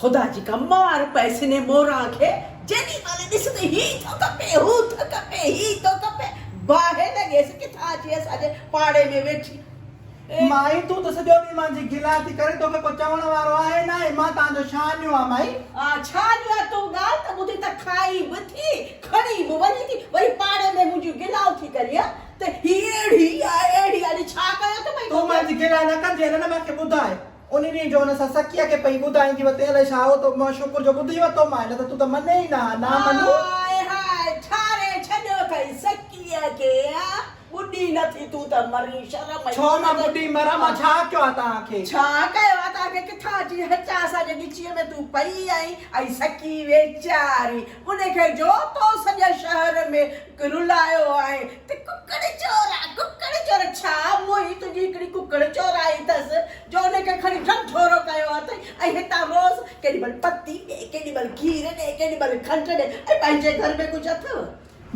खुदा जी का मार पैसे ने मोरा खे जेनी माले ॾिसंदे ही तो कपे हू तो कपे ही तो कपे बाहे लगे से किथा जी असांजे पाड़े में वेठी माई तू तो सॼो ॾींहुं मुंहिंजी गिला थी करे तोखे को चवण वारो आहे न मां तव्हांजो छानियो आहे माई छा जो तूं ॻाल्हि त ॿुधी त खाई बि थी खणी बि वञी थी वरी पाड़े में मुंहिंजियूं गिलाऊं थी करी त ही अहिड़ी आहे अॼु छा कयो त भई तूं मुंहिंजी गिला न कजे न मूंखे ॿुधाए उन ॾींहुं जो हुन सां सखीअ खे पई ॿुधाईंदी वते अलाए छा हो त मां शुकुर जो ॿुधी वरितो मां न त तूं त मने ई ना मनो हाय ठारे छॾियो अथई सखीअ खे ॿुधी नथी तूं त मरी शर्म छो मां ॿुधी मरां मां छा कयो आहे तव्हांखे छा कयो आहे तव्हांखे किथां जी हचा असांजे ॻिचीअ में तूं पई आई ऐं सखी वेचारी उनखे जो तो सॼे शहर में रुलायो आहे त कुकड़ चोर छा मोही तुंहिंजी हिकिड़ी कुकड़ चोराई अथसि जो उनखे खणी ढंढोरो कयो आहे अथई ऐं हितां रोज़ केॾीमहिल पती ॾे केॾीमहिल खीर ॾे केॾीमहिल खंड ॾे ऐं पंहिंजे घर में कुझु अथव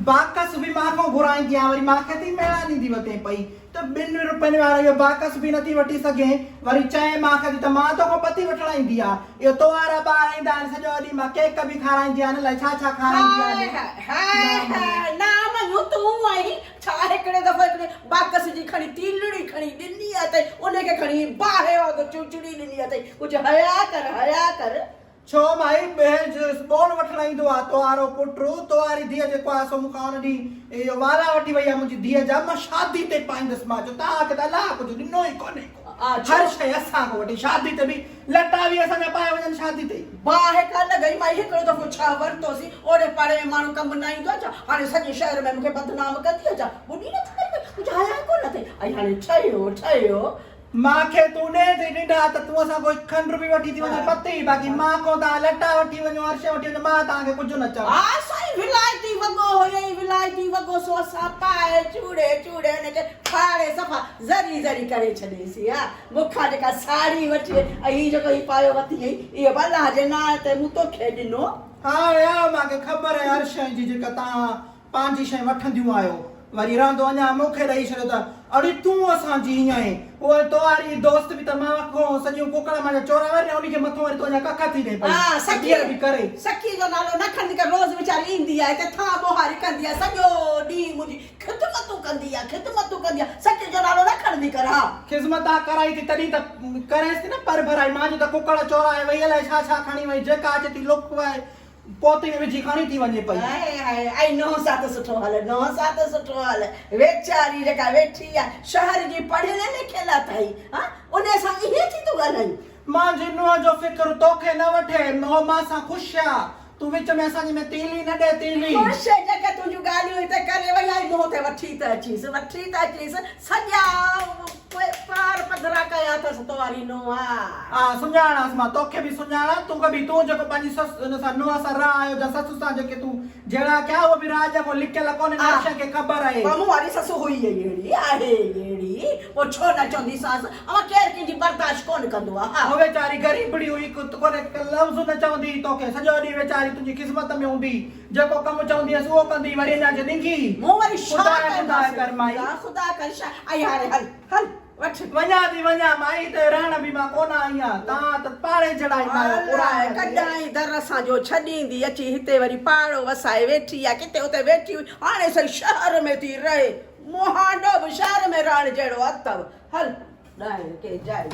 बाकस बि मां खां घुराईंदी आहियां वरी मूंखे थी मेड़ा ॾींदी वते पई त 2 रुपयनि वारो इहो बाकस बि नथी वठी सघे वरी चए मूंखे त मां तोखां पती वठण ईंदी आहे इहो तोवारा ॿार ईंदा आहिनि सॼो ॾींहुं मां केक बि खाराईंदी आहियां अलाए छा खाराईंदी आहियां ना तूं आई छा हिकिड़े दफ़ो हिकिड़े बाकस जी खणी तीलड़ी खणी ॾिनी आहे अथई उनखे खणी बाहि वांगुरु चुचड़ी ॾिनी आहे अथई कुझु हया कर छो माई बोल वठण ईंदो आहे तोवारो पुटु तोवारी धीअ जेको आहे सो मूंखां हुन ॾींहुं इहो वारा वठी वई आहे मुंहिंजी धीअ जा मां शादी ते पाईंदसि मां चयो तव्हांखे त अलाह कुझु ॾिनो ई कोन्हे हर शइ असांखां वठी शादी ते बि लटा बि असांजा पाए वञनि शादी ते बाहि कान लॻई मां हिकिड़ो दफ़ो छा वरितोसीं ओड़े पाड़े में माण्हू कमु न ईंदो आहे छा हाणे सॼे शहर में मूंखे बदनाम कंदी आहे छा ॿुधी नथी करे कुझु हया कोन अथई ऐं हाणे ठहियो मांखे तूं ॾे थी ॾिढा त तूं असां कोई खंड बि वठी थी वञे पते बाक़ी मां को तव्हां लटा वठी वञो हर शइ वठी वञो मां तव्हांखे कुझु न चवां हा साईं विलायती वॻो हुयई विलायती वॻो सो असां पाए चूड़े हुनखे फाड़े सफ़ा ज़री करे छॾीसीं मूंखां जेका साड़ी वठी ऐं हीउ जेको हीउ पायो वरिती हुई इहो अलाह जे नाले ते मूं तोखे ॾिनो हा मूंखे ख़बर आहे हर शइ जी जेका तव्हां पंहिंजी शइ वठंदियूं आहियो वरी रहंदो अञा मूंखे ॾेई छॾियो त अड़े तूं असांजी हीअं आहे उहा तोवारी दोस्त बि त मां खां सॼियूं कुकड़ मुंहिंजा चोरा वरी उनखे मथां वरी तूं अञा कख थी ॾे पई सखीअ बि करे सखी जो नालो न खणंदी कर रोज़ वीचारी ईंदी आहे किथां ॿोहारी कंदी आहे सॼो ॾींहुं मुंहिंजी ख़िदमतूं कंदी आहे सखी जो नालो न खणंदी कर हा ख़िदमत कराई थी तॾहिं त करेसि थी न पर भराई मुंहिंजो त कुकड़ चोराए वई अलाए छा खणी वई जेका अचे थी लुक आहे पोते में विझी खणी थी वञे पई ऐं नोह सां त सुठो हाल वेचारी जेका वेठी आहे शहर जी पढ़ियल लिखियल अथई उन सां इहे थी तूं ॻाल्हाई मुंहिंजी नुंहं जो फिक्र तोखे न वठे मां सां ख़ुशि आहे तूं विच में असांजे में तीली न ॾे तीली ख़ुशि जेके तुंहिंजूं ॻाल्हियूं हिते करे वई आई मुंहं ते वठी त अचीसि सॼा पार पधरा कया अथसि तोवारी नुंहुं हा सुञाणासि मां तोखे बि सुञाणा तूं जेको पंहिंजी ससु हुन सां नुंहं सां रह आयो जा ससु सां जेके तूं जहिड़ा कया उहो बि राज को लिखियल कोन्हे हर शइ खे ख़बर आहे मूं वारी ससु हुई अहिड़ी पोइ छो न चवंदीसांसि केरु कंहिंजी बर्दाश्त कोन कंदो आहे उहो वेचारी ग़रीबड़ी हुई कोन्हे लफ़्ज़ न चवंदी तोखे सॼो ॾींहुं वेचारी तुंहिंजी क़िस्मत में हूंदी जेको कमु चवंदी हुअसि उहो कंदी वरी अञा ॾिंगी मूं वरी ख़ुदा कर छा ऐं हाणे हल वञा माई त रहण बि मां कोन आई आहियां तव्हां त पाड़े जड़ाई कॾहिं दर सां जो छॾींदी अची हिते वरी पाड़ो वसाए वेठी आहे किथे उते वेठी हुई हाणे सही शहर में थी रहे मुहांडो बि शहर में रहण जहिड़ो अथव हल के जाए